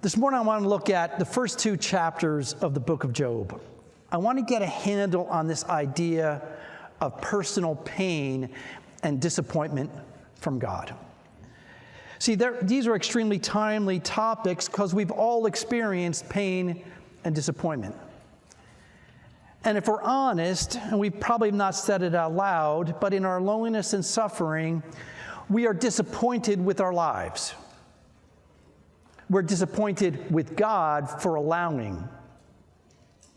This morning I want to look at the first two chapters of the book of Job. I want to get a handle on this idea of personal pain and disappointment from God. See, these are extremely timely topics because we've all experienced pain and disappointment. And if we're honest, and we've probably not said it out loud, but in our loneliness and suffering, we are disappointed with our lives. We're disappointed with God for allowing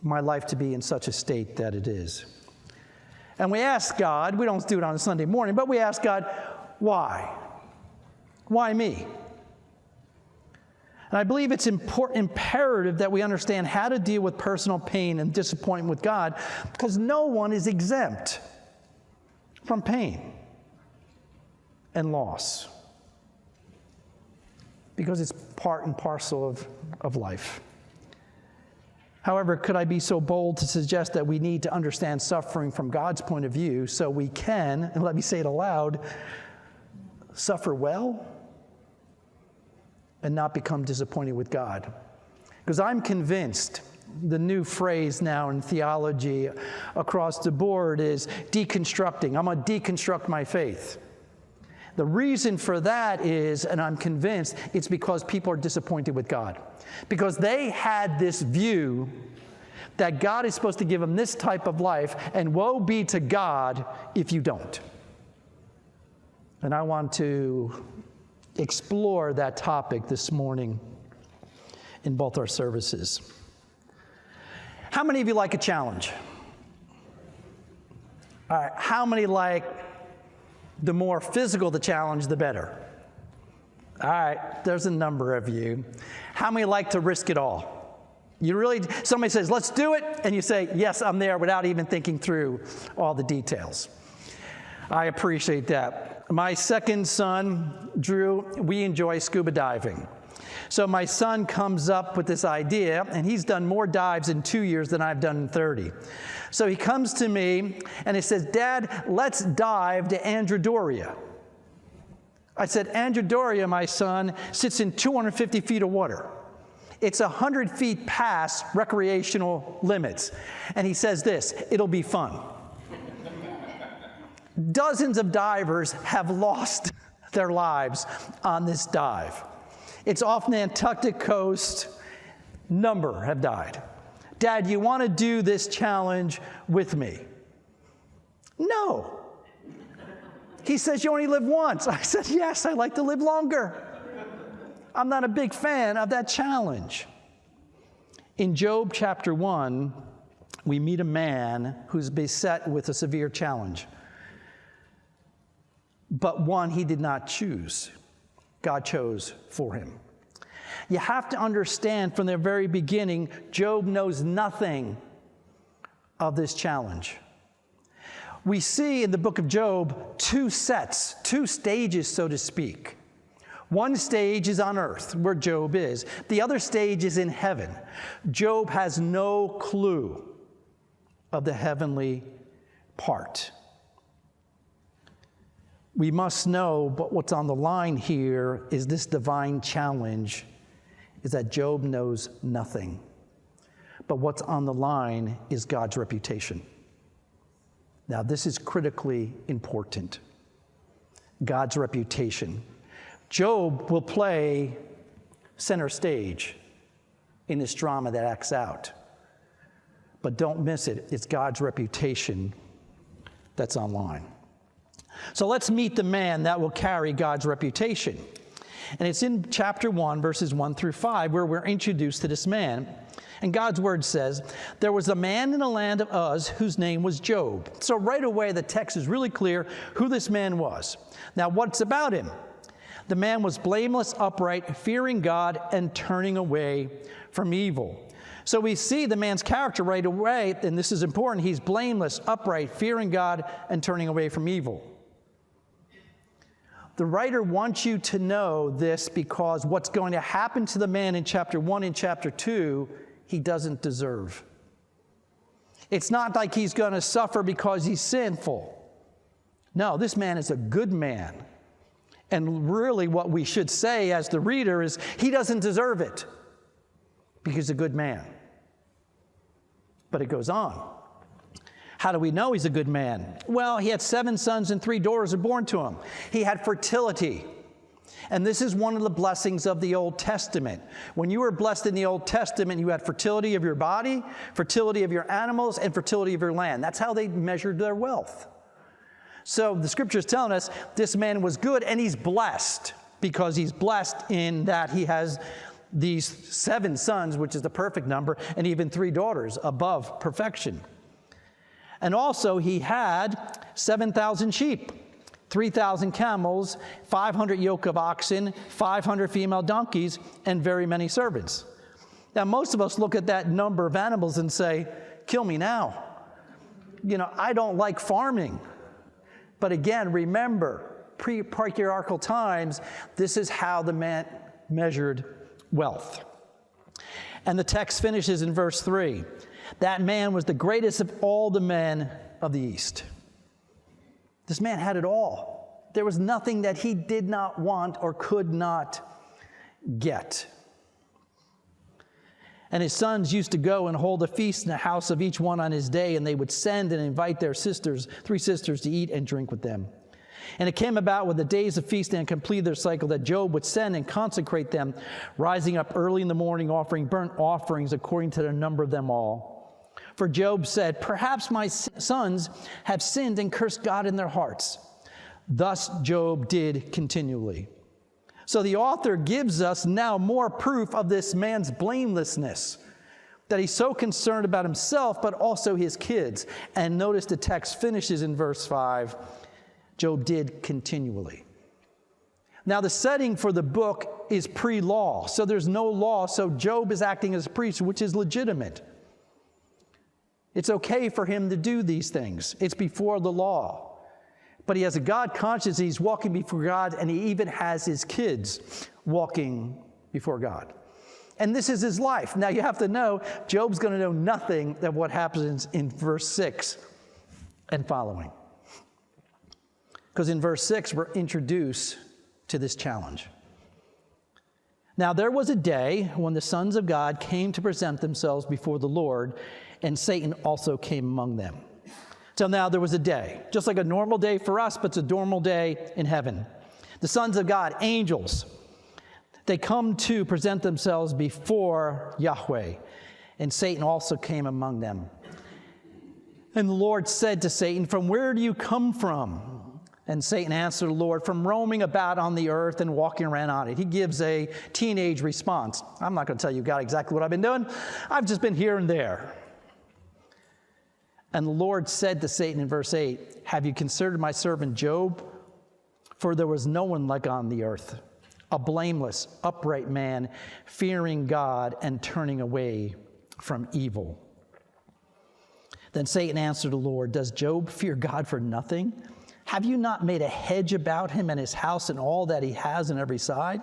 my life to be in such a state that it is. And we ask God, we don't do it on a Sunday morning, but we ask God, why? Why me? And I believe it's imperative that we understand how to deal with personal pain and disappointment with God, because no one is exempt from pain and loss, because it's part and parcel of life. However, could I be so bold to suggest that we need to understand suffering from God's point of view so we can, and let me say it aloud, suffer well and not become disappointed with God? Because I'm convinced the new phrase now in theology across the board is deconstructing. I'm going to deconstruct my faith. The reason for that is, and I'm convinced, it's because people are disappointed with God. Because they had this view that God is supposed to give them this type of life, and woe be to God if you don't. And I want to explore that topic this morning in both our services. How many of you like a challenge? All right, how many like the more physical the challenge, the better? All right, there's a number of you. How many like to risk it all? Somebody says, let's do it, and you say, yes, I'm there, without even thinking through all the details. I appreciate that. My second son, Drew, we enjoy scuba diving. So my son comes up with this idea, and he's done more dives in 2 years than I've done in 30. So he comes to me, and he says, Dad, let's dive to Androdoria. I said, Androdoria, my son, sits in 250 feet of water. It's 100 feet past recreational limits. And he says this, it'll be fun. Dozens of divers have lost their lives on this dive. It's off the Nantucket coast. Number have died. Dad, you want to do this challenge with me? No. He says, you only live once. I said, yes, I like to live longer. I'm not a big fan of that challenge. In Job chapter 1, we meet a man who's beset with a severe challenge, but one he did not choose. God chose for him. You have to understand from the very beginning, Job knows nothing of this challenge. We see in the book of Job two stages, so to speak. One stage is on earth, where Job is. The other stage is in heaven. Job has no clue of the heavenly part. We must know, but what's on the line here is this divine challenge is that Job knows nothing. But what's on the line is God's reputation. Now, this is critically important. God's reputation. Job will play center stage in this drama that acts out. But don't miss it. It's God's reputation that's on line. So let's meet the man that will carry God's reputation. And it's in chapter 1, verses 1 through 5, where we're introduced to this man. And God's word says, there was a man in the land of Uz whose name was Job. So right away, the text is really clear who this man was. Now, what's about him? The man was blameless, upright, fearing God, and turning away from evil. So we see the man's character right away, and this is important. He's blameless, upright, fearing God, and turning away from evil. The writer wants you to know this because what's going to happen to the man in chapter 1 and chapter 2, he doesn't deserve. It's not like he's going to suffer because he's sinful. No, this man is a good man. And really what we should say as the reader is, he doesn't deserve it. because he's a good man. But it goes on. How do we know he's a good man? Well, he had 7 sons and 3 daughters were born to him. He had fertility. And this is one of the blessings of the Old Testament. When you were blessed in the Old Testament, you had fertility of your body, fertility of your animals, and fertility of your land. That's how they measured their wealth. So the scripture is telling us this man was good, and he's blessed, because he's blessed in that he has these 7 sons, which is the perfect number, and even 3 daughters above perfection. And also he had 7,000 sheep, 3,000 camels, 500 yoke of oxen, 500 female donkeys, and very many servants. Now, most of us look at that number of animals and say, kill me now. I don't like farming. But again, remember, pre-patriarchal times, this is how the man measured wealth. And the text finishes in verse 3. That man was the greatest of all the men of the East. This man had it all. There was nothing that he did not want or could not get. And his sons used to go and hold a feast in the house of each one on his day, and they would send and invite their 3 sisters to eat and drink with them. And it came about when the days of feasting had completed their cycle that Job would send and consecrate them, rising up early in the morning, offering burnt offerings according to the number of them all. For Job said, perhaps my sons have sinned and cursed God in their hearts. Thus Job did continually. So the author gives us now more proof of this man's blamelessness, that he's so concerned about himself, but also his kids. And notice the text finishes in verse 5. Job did continually. Now, the setting for the book is pre-law, so there's no law, so Job is acting as a priest, which is legitimate. It's okay for him to do these things. It's before the law. But he has a God conscience, he's walking before God, and he even has his kids walking before God. And this is his life. Now, you have to know, Job's going to know nothing of what happens in verse 6 and following. Because in verse 6, we're introduced to this challenge. Now, there was a day when the sons of God came to present themselves before the Lord, and Satan also came among them. So now there was a day, just like a normal day for us, but it's a normal day in heaven. The sons of God, angels, they come to present themselves before Yahweh, and Satan also came among them. And the Lord said to Satan, from where do you come from? And Satan answered the Lord, from roaming about on the earth and walking around on it. He gives a teenage response. I'm not going to tell you, God, exactly what I've been doing. I've just been here and there. And the Lord said to Satan in verse 8, have you considered my servant Job? For there was no one like on the earth, a blameless, upright man, fearing God and turning away from evil. Then Satan answered the Lord, does Job fear God for nothing? Have you not made a hedge about him and his house and all that he has on every side?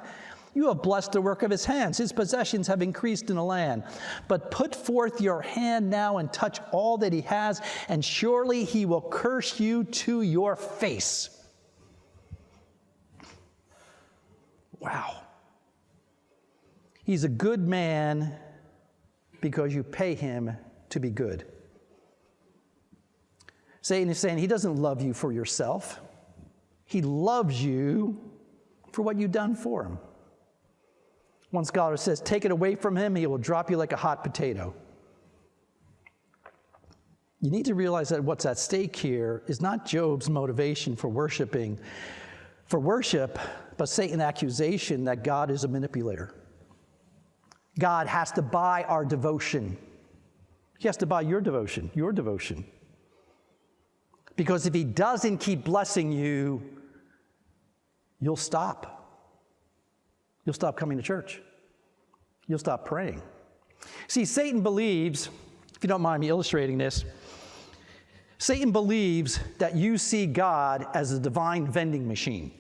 You have blessed the work of his hands. His possessions have increased in the land. But put forth your hand now and touch all that he has, and surely he will curse you to your face. Wow. He's a good man because you pay him to be good. Satan is saying he doesn't love you for yourself. He loves you for what you've done for him. One scholar says, take it away from him, he will drop you like a hot potato. You need to realize that what's at stake here is not Job's motivation for worship, but Satan's accusation that God is a manipulator. God has to buy our devotion. He has to buy your devotion. Because if he doesn't keep blessing you, you'll stop. You'll stop coming to church. You'll stop praying. See, Satan believes, if you don't mind me illustrating this, Satan believes that you see God as a divine vending machine.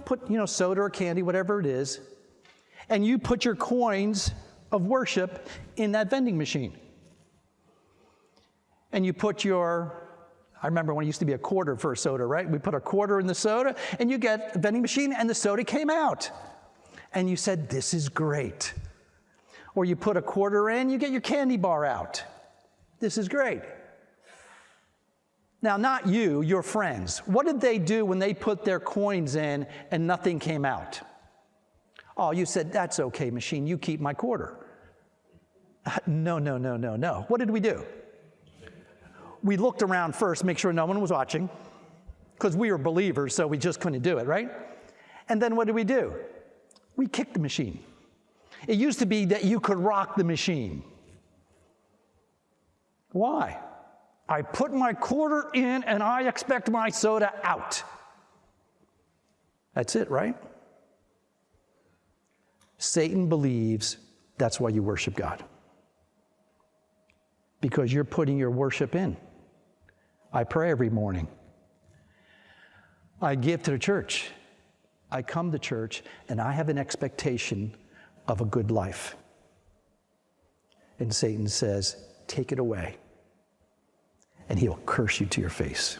Put soda or candy, whatever it is, and you put your coins of worship in that vending machine. And you put I remember when it used to be a quarter for a soda, right? We put a quarter in the soda, and you get a vending machine, and the soda came out. and you said, this is great. Or you put a quarter in, you get your candy bar out. This is great. Now, not you, your friends. What did they do when they put their coins in and nothing came out? Oh, you said, that's okay, machine, you keep my quarter. No. What did we do? We looked around first, make sure no one was watching, because we were believers, so we just couldn't do it, right? And then what did we do? We kicked the machine. It used to be that you could rock the machine. Why? I put my quarter in and I expect my soda out. That's it, right? Satan believes that's why you worship God. Because you're putting your worship in. I pray every morning. I give to the church. I come to church and I have an expectation of a good life. And Satan says, take it away. And he'll curse you to your face.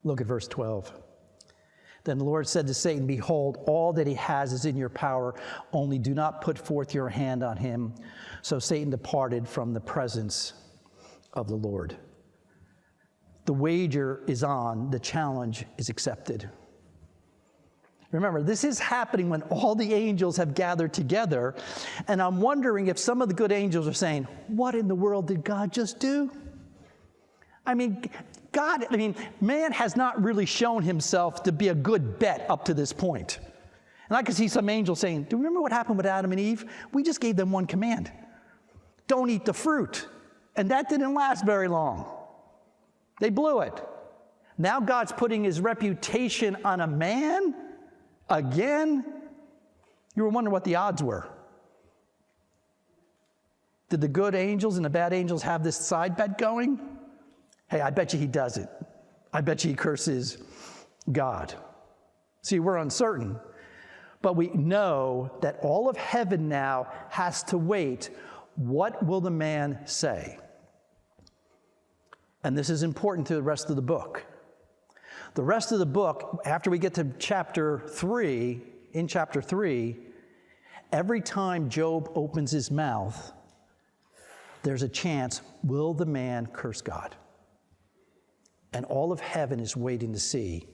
Look at verse 12. Then the Lord said to Satan, behold, all that he has is in your power, only do not put forth your hand on him. So Satan departed from the presence of the Lord. The wager is on, the challenge is accepted. Remember, this is happening when all the angels have gathered together, and I'm wondering if some of the good angels are saying, what in the world did God just do? Man has not really shown himself to be a good bet up to this point. And I could see some angels saying, do you remember what happened with Adam and Eve? We just gave them one command. Don't eat the fruit. And that didn't last very long. They blew it. Now God's putting his reputation on a man again. You were wondering what the odds were. Did the good angels and the bad angels have this side bet going? Hey, I bet you he does it. I bet you he curses God. See, we're uncertain, but we know that all of heaven now has to wait. What will the man say? And this is important to the rest of the book. The rest of the book, after we get to chapter 3, in chapter 3, every time Job opens his mouth, there's a chance, will the man curse God? And all of heaven is waiting to see,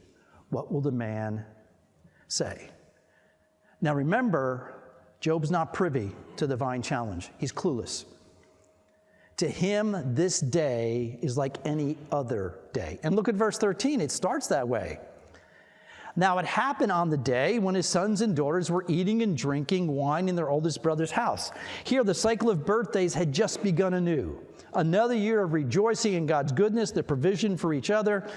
what will the man say? Now remember, Job's not privy to the divine challenge. He's clueless. To him, this day is like any other day. And look at verse 13. It starts that way. Now it happened on the day when his sons and daughters were eating and drinking wine in their oldest brother's house. Here, the cycle of birthdays had just begun anew. Another year of rejoicing in God's goodness, the provision for each other.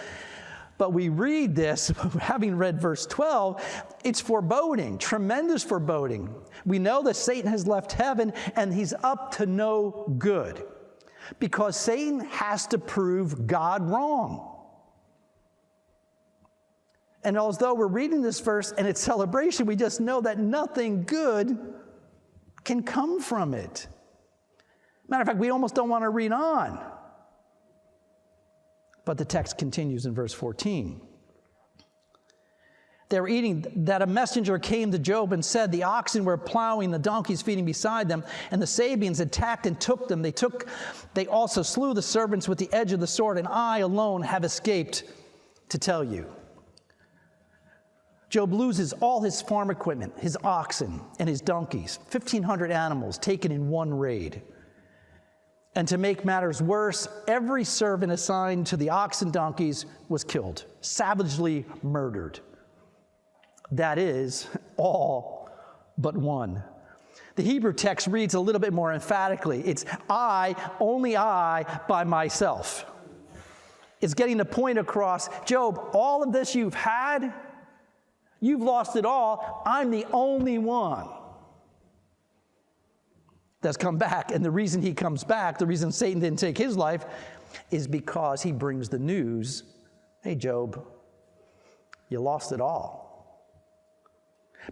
But we read this, having read verse 12, it's foreboding, tremendous foreboding. We know that Satan has left heaven and he's up to no good. Because Satan has to prove God wrong. And although we're reading this verse and it's celebration, we just know that nothing good can come from it. Matter of fact, we almost don't want to read on. But the text continues in verse 14. They were eating, that a messenger came to Job and said, the oxen were plowing, the donkeys feeding beside them, and the Sabeans attacked and took them. They also slew the servants with the edge of the sword, and I alone have escaped to tell you. Job loses all his farm equipment, his oxen and his donkeys, 1,500 animals taken in one raid. And to make matters worse, every servant assigned to the oxen and donkeys was killed, savagely murdered. That is, all but one. The Hebrew text reads a little bit more emphatically. It's I, only I, by myself. It's getting the point across. Job, all of this you've had, you've lost it all. I'm the only one that's come back. And the reason he comes back, the reason Satan didn't take his life, is because he brings the news, hey, Job, you lost it all.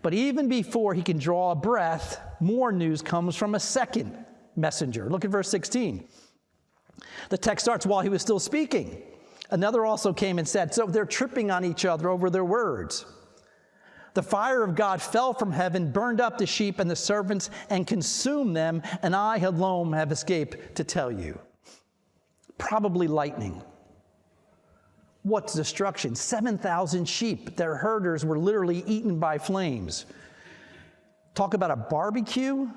But even before he can draw a breath, more news comes from a second messenger. Look at verse 16. The text starts, while he was still speaking, Another also came and said, so they're tripping on each other over their words. The fire of God fell from heaven, burned up the sheep and the servants, and consumed them, and I alone have escaped to tell you. Probably lightning. What's destruction? 7,000 sheep. Their herders were literally eaten by flames. Talk about a barbecue,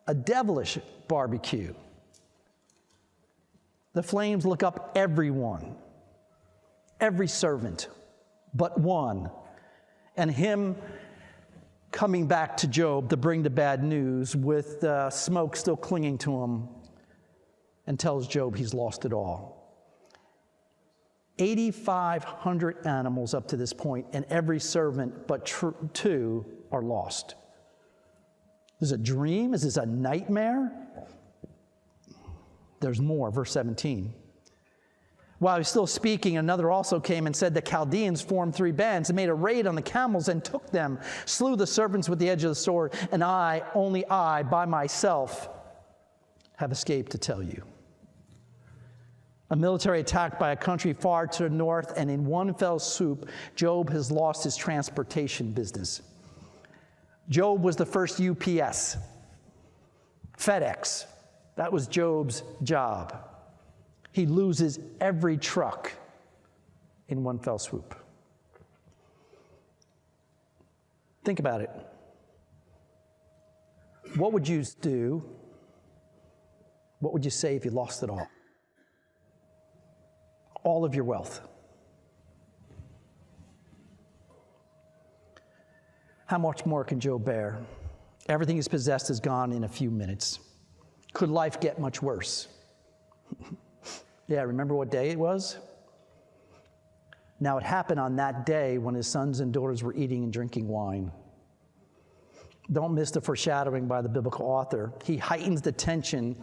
a devilish barbecue. The flames lick up everyone, every servant, but one. And him coming back to Job to bring the bad news with smoke still clinging to him, and tells Job he's lost it all. 8,500 animals up to this point, and every servant but two are lost. Is this a dream? Is this a nightmare? There's more, verse 17. While he was still speaking, another also came and said, the Chaldeans formed 3 bands and made a raid on the camels and took them, slew the servants with the edge of the sword, and only I, by myself, have escaped to tell you. A military attack by a country far to the north, and in one fell swoop, Job has lost his transportation business. Job was the first UPS, FedEx. That was Job's job. He loses every truck in one fell swoop. Think about it. What would you do? What would you say if you lost it all? All of your wealth. How much more can Job bear? Everything he's possessed is gone in a few minutes. Could life get much worse? Yeah, remember what day it was? Now, it happened on that day when his sons and daughters were eating and drinking wine. Don't miss the foreshadowing by the biblical author. He heightens the tension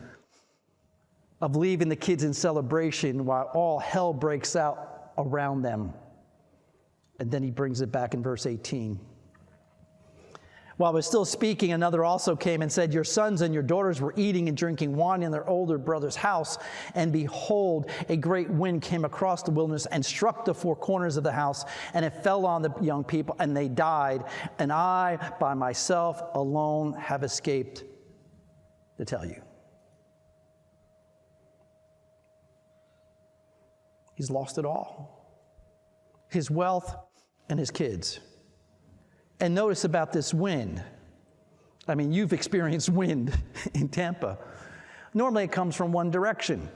of leaving the kids in celebration while all hell breaks out around them. And then he brings it back in verse 18. While I was still speaking, another also came and said, your sons and your daughters were eating and drinking wine in their older brother's house, and behold, a great wind came across the wilderness and struck the 4 corners of the house, and it fell on the young people, and they died, and I by myself alone have escaped to tell you. He's lost it all. His wealth and his kids. And notice about this wind. I mean, you've experienced wind in Tampa. Normally it comes from one direction.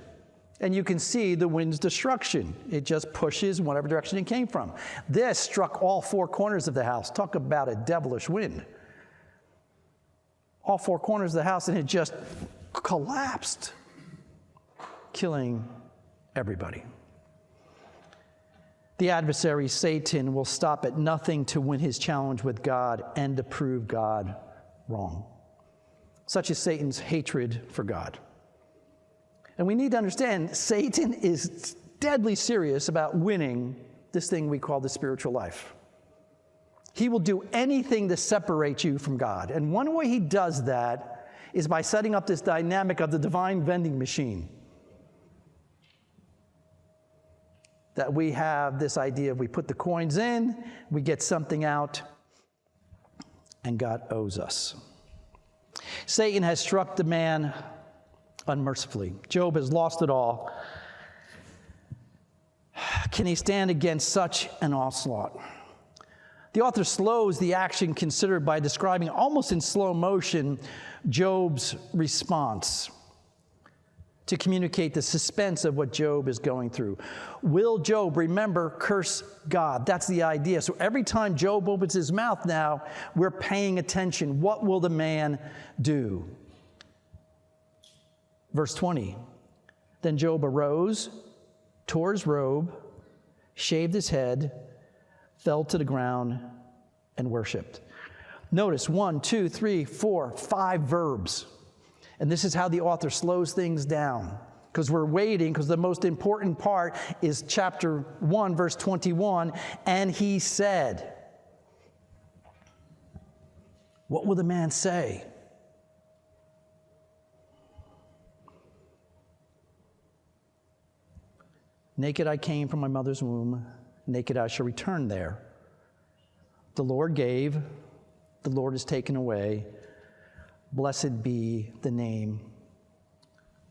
And you can see the wind's destruction. It just pushes in whatever direction it came from. This struck all 4 corners of the house. Talk about a devilish wind. All 4 corners of the house, and it just collapsed, killing everybody. The adversary, Satan, will stop at nothing to win his challenge with God and to prove God wrong. Such is Satan's hatred for God. And we need to understand, Satan is deadly serious about winning this thing we call the spiritual life. He will do anything to separate you from God. And one way he does that is by setting up this dynamic of the divine vending machine. That we have this idea of we put the coins in, we get something out, and God owes us. Satan has struck the man unmercifully. Job has lost it all. Can he stand against such an onslaught? The author slows the action considered by describing almost in slow motion Job's response to communicate the suspense of what Job is going through. Will Job remember, curse God? That's the idea. So every time Job opens his mouth now, we're paying attention. What will the man do? Verse 20. Then Job arose, tore his robe, shaved his head, fell to the ground, and worshiped. Notice 1, 2, 3, 4, 5 verbs. And this is how the author slows things down, because we're waiting, because the most important part is chapter 1, verse 21, and he said. What will the man say? Naked I came from my mother's womb, naked I shall return there. The Lord gave, the Lord has taken away. Blessed be the name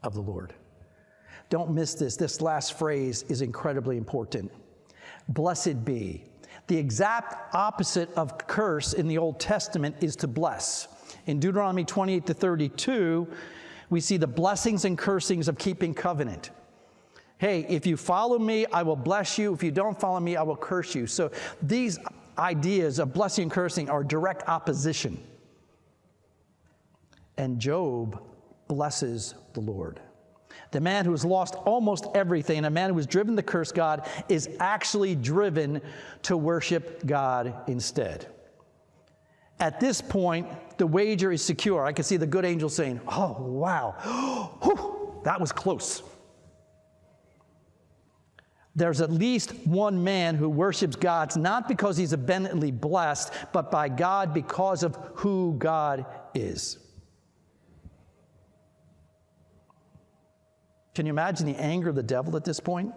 of the Lord. Don't miss this. This last phrase is incredibly important. Blessed be. The exact opposite of curse in the Old Testament is to bless. In Deuteronomy 28-32, we see the blessings and cursings of keeping covenant. Hey, if you follow me, I will bless you. If you don't follow me, I will curse you. So these ideas of blessing and cursing are direct opposition. And Job blesses the Lord. The man who has lost almost everything, a man who was driven to curse God, is actually driven to worship God instead. At this point, the wager is secure. I can see the good angel saying, oh, wow, whew, that was close. There's at least one man who worships God, not because he's abundantly blessed, but by God because of who God is. Can you imagine the anger of the devil at this point?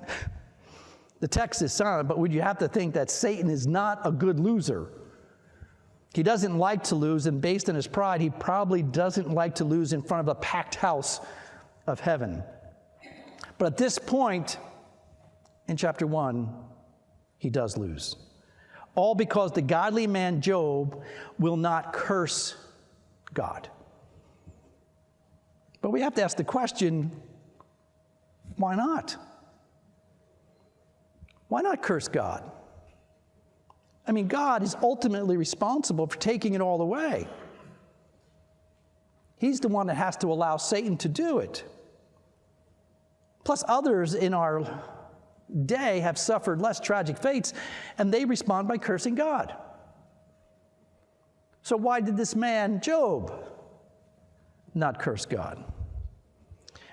The text is silent, but would you have to think that Satan is not a good loser? He doesn't like to lose, and based on his pride, he probably doesn't like to lose in front of a packed house of heaven. But at this point, in chapter 1, he does lose. All because the godly man Job will not curse God. But we have to ask the question, why not? Why not curse God? I mean, God is ultimately responsible for taking it all away. He's the one that has to allow Satan to do it. Plus, others in our day have suffered less tragic fates, and they respond by cursing God. So why did this man, Job, not curse God?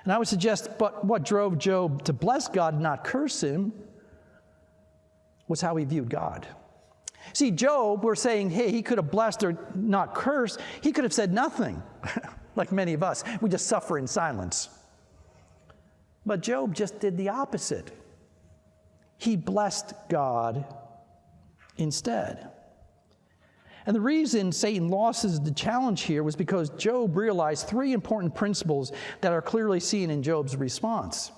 And I would suggest, but what drove Job to bless God and not curse him was how he viewed God. See, Job, we're saying, hey, he could have blessed or not cursed. He could have said nothing, like many of us. We just suffer in silence. But Job just did the opposite. He blessed God instead. And the reason Satan lost the challenge here was because Job realized three important principles that are clearly seen in Job's response.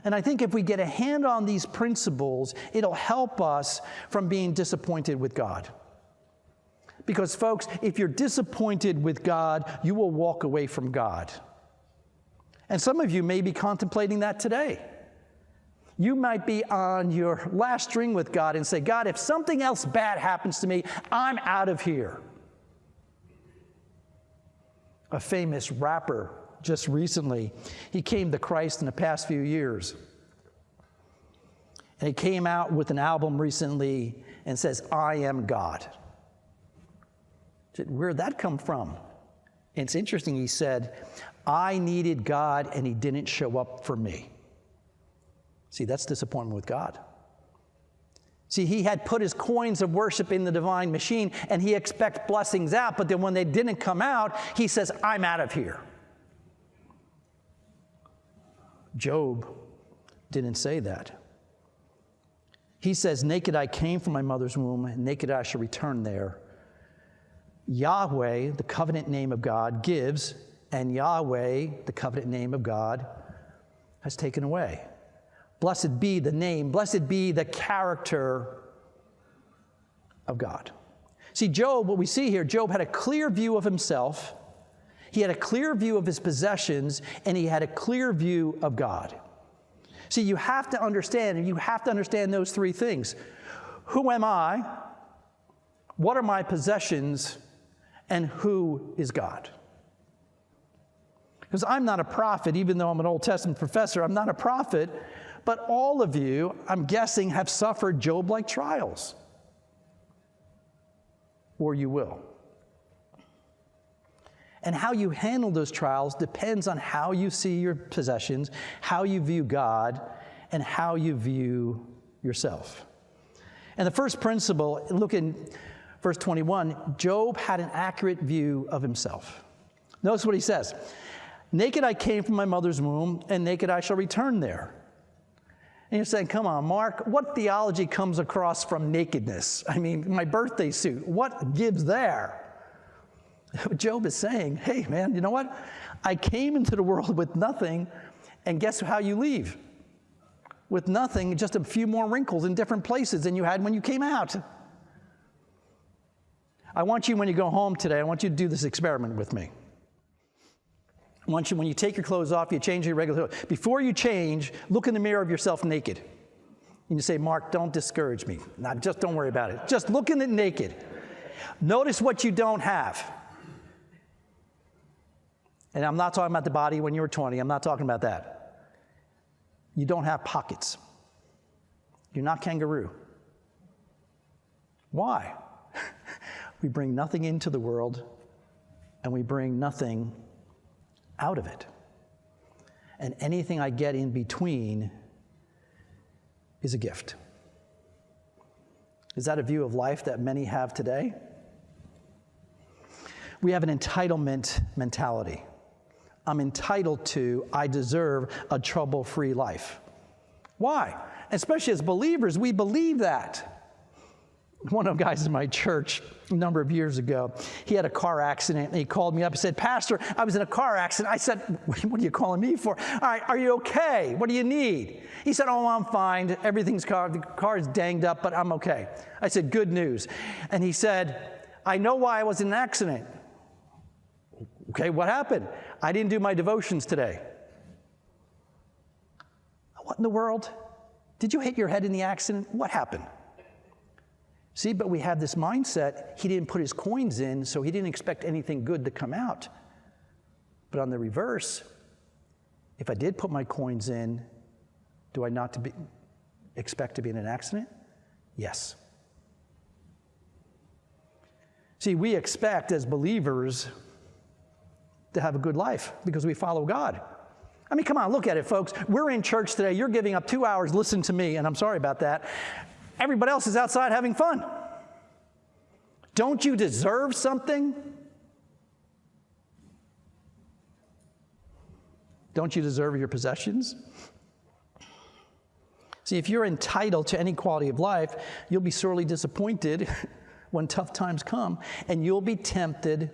And I think if we get a hand on these principles, it'll help us from being disappointed with God. Because, folks, if you're disappointed with God, you will walk away from God. And some of you may be contemplating that today. You might be on your last string with God and say, God, if something else bad happens to me, I'm out of here. A famous rapper just recently, he came to Christ in the past few years. And he came out with an album recently and says, I am God. Where'd that come from? And it's interesting, he said, I needed God and he didn't show up for me. See, that's disappointment with God. See, he had put his coins of worship in the divine machine and he expects blessings out, but then when they didn't come out, he says, I'm out of here. Job didn't say that. He says, naked I came from my mother's womb, and naked I shall return there. Yahweh, the covenant name of God, gives, and Yahweh, the covenant name of God, has taken away. Blessed be the name, blessed be the character of God. See, Job, what we see here, Job had a clear view of himself, he had a clear view of his possessions, and he had a clear view of God. See, you have to understand those three things. Who am I? What are my possessions? And who is God? Because I'm not a prophet, even though I'm an Old Testament professor, I'm not a prophet, but all of you, I'm guessing, have suffered Job-like trials. Or you will. And how you handle those trials depends on how you see your possessions, how you view God, and how you view yourself. And the first principle, look in verse 21, Job had an accurate view of himself. Notice what he says. Naked I came from my mother's womb, and naked I shall return there. And you're saying, come on, Mark, what theology comes across from nakedness? I mean, my birthday suit, what gives there? Job is saying, hey, man, you know what? I came into the world with nothing, and guess how you leave? With nothing, just a few more wrinkles in different places than you had when you came out. I want you, when you go home today, I want you to do this experiment with me. I want you, when you take your clothes off, you change your regular clothes. Before you change, look in the mirror of yourself naked. And you say, Mark, don't discourage me. No, just don't worry about it. Just look in it naked. Notice what you don't have. And I'm not talking about the body when you were 20. I'm not talking about that. You don't have pockets. You're not kangaroo. Why? We bring nothing into the world, and we bring nothing out of it. And anything I get in between is a gift. Is that a view of life that many have today? We have an entitlement mentality. I'm entitled to, I deserve a trouble-free life. Why? Especially as believers, we believe that. One of the guys in my church a number of years ago, he had a car accident, and he called me up and said, Pastor, I was in a car accident. I said, what are you calling me for? All right, are you okay? What do you need? He said, oh, I'm fine. The car is danged up, but I'm okay. I said, good news. And he said, I know why I was in an accident. Okay, what happened? I didn't do my devotions today. What in the world? Did you hit your head in the accident? What happened? See, but we have this mindset, he didn't put his coins in, so he didn't expect anything good to come out. But on the reverse, if I did put my coins in, do I not expect to be in an accident? Yes. See, we expect as believers to have a good life because we follow God. I mean, come on, look at it, folks. We're in church today. You're giving up 2 hours, listen to me, and I'm sorry about that. Everybody else is outside having fun. Don't you deserve something? Don't you deserve your possessions? See, if you're entitled to any quality of life, you'll be sorely disappointed when tough times come, and you'll be tempted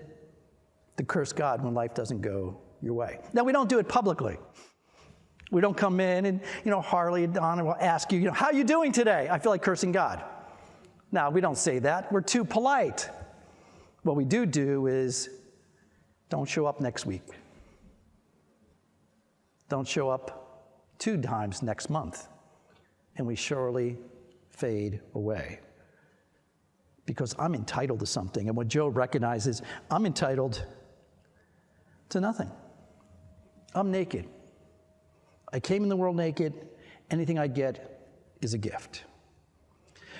to curse God when life doesn't go your way. Now, we don't do it publicly. We don't come in and, Harley and Donna will ask you, how are you doing today? I feel like cursing God. No, we don't say that. We're too polite. What we do is don't show up next week. Don't show up 2 times next month. And we surely fade away. Because I'm entitled to something. And what Job recognizes, I'm entitled to nothing. I'm naked. I came in the world naked. Anything I get is a gift.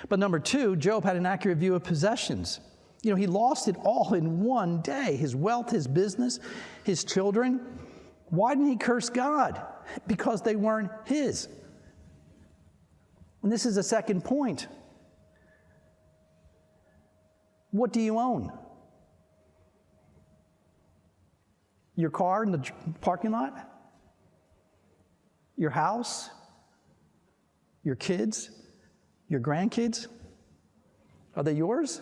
But number 2, Job had an accurate view of possessions. He lost it all in one day. His wealth, his business, his children. Why didn't he curse God? Because they weren't his. And this is a second point. What do you own? Your car in the parking lot? Your house, your kids, your grandkids, are they yours?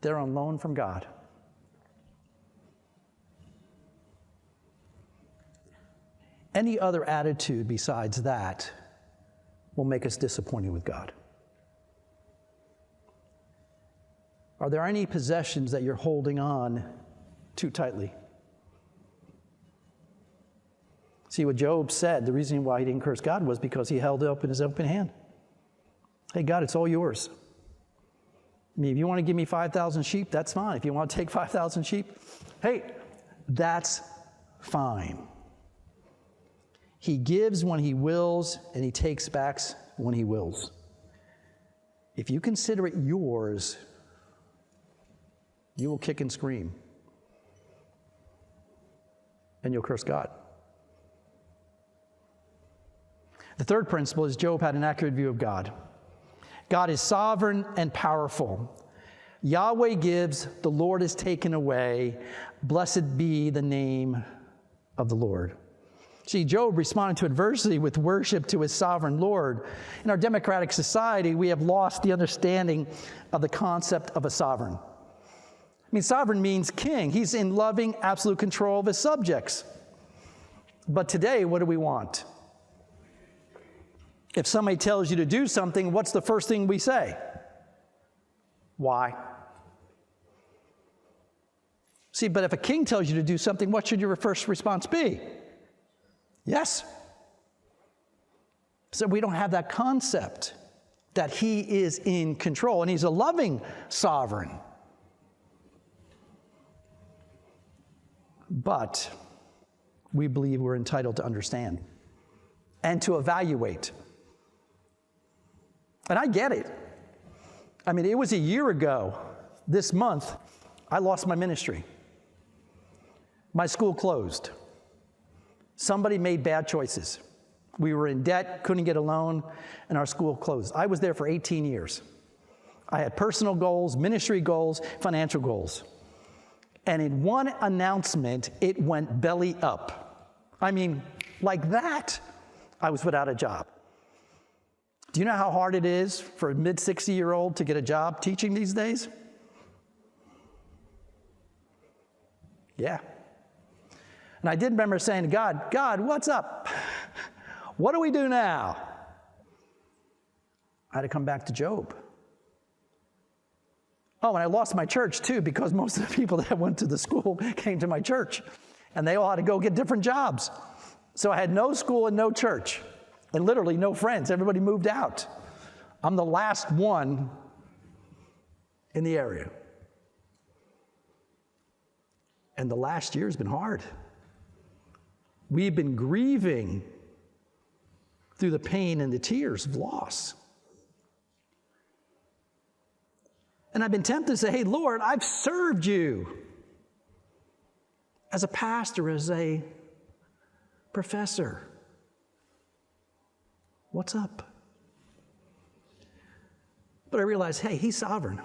They're on loan from God. Any other attitude besides that will make us disappointed with God. Are there any possessions that you're holding on too tightly? See, what Job said, the reason why he didn't curse God was because he held it up in his open hand. Hey, God, it's all yours. I mean, if you want to give me 5,000 sheep, that's fine. If you want to take 5,000 sheep, hey, that's fine. He gives when he wills, and he takes back when he wills. If you consider it yours, you will kick and scream. And you'll curse God. The third principle is Job had an accurate view of God. God is sovereign and powerful. Yahweh gives, the Lord is taken away. Blessed be the name of the Lord. See, Job responded to adversity with worship to his sovereign Lord. In our democratic society, we have lost the understanding of the concept of a sovereign. I mean, sovereign means king. He's in loving, absolute control of his subjects. But today, what do we want? If somebody tells you to do something, what's the first thing we say? Why? See, but if a king tells you to do something, what should your first response be? Yes. So we don't have that concept that he is in control, and he's a loving sovereign. But we believe we're entitled to understand and to evaluate. And I get it. I mean, it was a year ago this month, I lost my ministry. My school closed. Somebody made bad choices. We were in debt, couldn't get a loan, and our school closed. I was there for 18 years. I had personal goals, ministry goals, financial goals. And in one announcement, it went belly up. I mean, like that, I was without a job. Do you know how hard it is for a mid-60-year-old to get a job teaching these days? Yeah. And I did remember saying to God, God, what's up? What do we do now? I had to come back to Job. Oh, and I lost my church too, because most of the people that went to the school came to my church, and they all had to go get different jobs. So I had no school and no church, and literally no friends. Everybody moved out. I'm the last one in the area. And the last year has been hard. We've been grieving through the pain and the tears of loss. And I've been tempted to say, hey, Lord, I've served you as a pastor, as a professor. What's up? But I realized, hey, he's sovereign.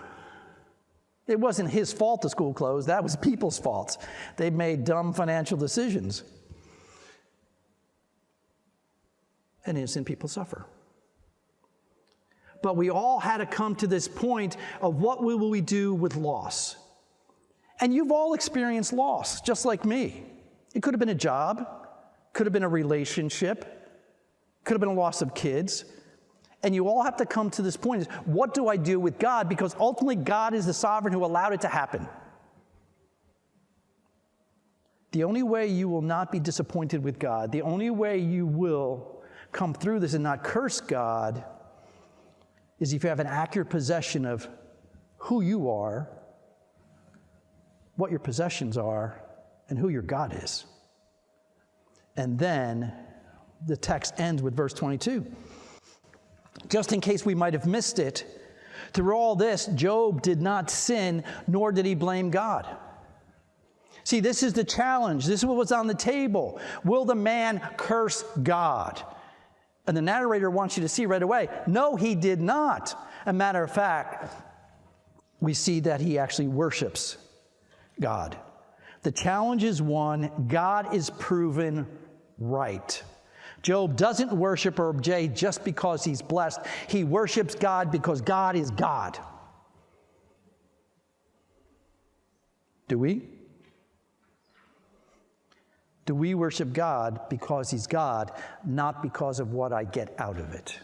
It wasn't his fault the school closed. That was people's fault. They made dumb financial decisions. And innocent people suffer. But we all had to come to this point of what will we do with loss? And you've all experienced loss, just like me. It could have been a job, could have been a relationship, could have been a loss of kids. And you all have to come to this point, is what do I do with God? Because ultimately God is the sovereign who allowed it to happen. The only way you will not be disappointed with God, the only way you will come through this and not curse God, is if you have an accurate possession of who you are, what your possessions are, and who your God is. And then the text ends with verse 22. Just in case we might have missed it, through all this, Job did not sin, nor did he blame God. See, this is the challenge. This is what was on the table. Will the man curse God? And the narrator wants you to see right away, no, he did not. As a matter of fact, we see that he actually worships God. The challenge is one, God is proven right. Job doesn't worship or object just because he's blessed. He worships God because God is God. Do we? Do we worship God because he's God, not because of what I get out of it?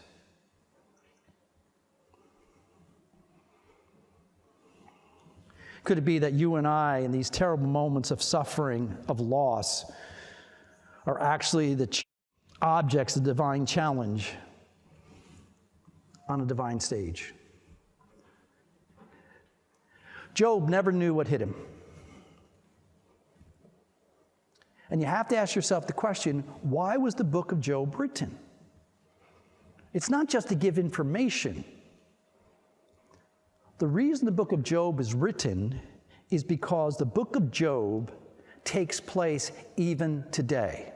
Could it be that you and I, in these terrible moments of suffering, of loss, are actually the objects of divine challenge on a divine stage? Job never knew what hit him. And you have to ask yourself the question, why was the book of Job written? It's not just to give information. The reason the book of Job is written is because the book of Job takes place even today.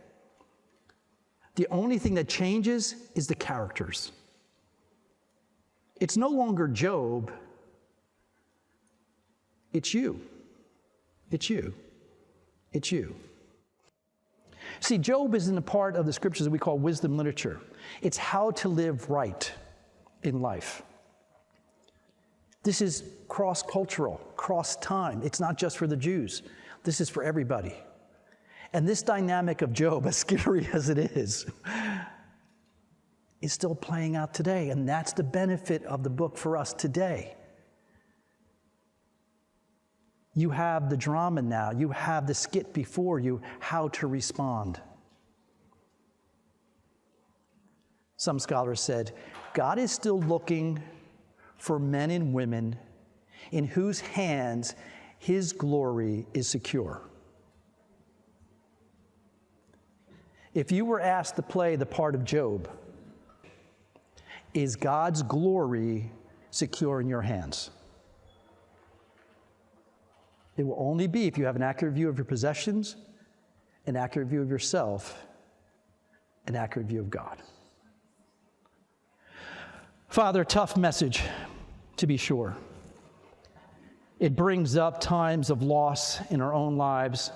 The only thing that changes is the characters. It's no longer Job, it's you. It's you. It's you. See, Job isn't a part of the scriptures that we call wisdom literature. It's how to live right in life. This is cross-cultural, cross-time. It's not just for the Jews. This is for everybody. And this dynamic of Job, as scary as it is still playing out today. And that's the benefit of the book for us today. You have the drama now. You have the skit before you, how to respond. Some scholars said, God is still looking for men and women in whose hands his glory is secure. If you were asked to play the part of Job, is God's glory secure in your hands? It will only be if you have an accurate view of your possessions, an accurate view of yourself, an accurate view of God. Father, tough message, to be sure. It brings up times of loss in our own lives,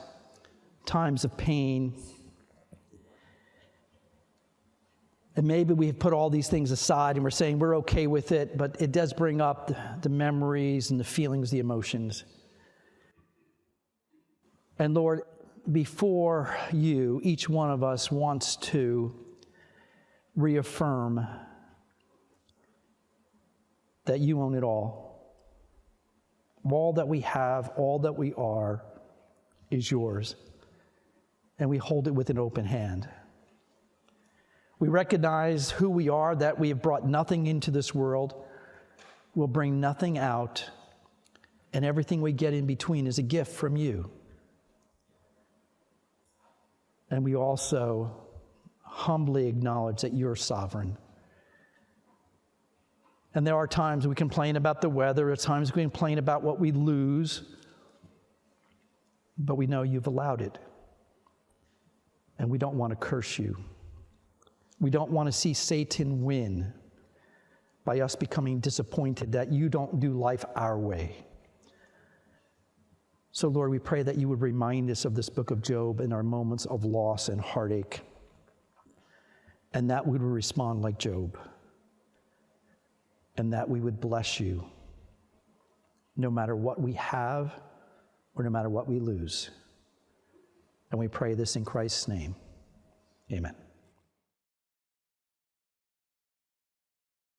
times of pain. And maybe we've put all these things aside and we're saying we're okay with it, but it does bring up the memories and the feelings, the emotions. And Lord, before you, each one of us wants to reaffirm that you own it all. All that we have, all that we are, is yours. And we hold it with an open hand. We recognize who we are, that we have brought nothing into this world, will bring nothing out, and everything we get in between is a gift from you. And we also humbly acknowledge that you're sovereign. And there are times we complain about the weather, there are times we complain about what we lose, but we know you've allowed it. And we don't want to curse you. We don't want to see Satan win by us becoming disappointed that you don't do life our way. So, Lord, we pray that you would remind us of this book of Job in our moments of loss and heartache, and that we would respond like Job, and that we would bless you no matter what we have or no matter what we lose. And we pray this in Christ's name. Amen.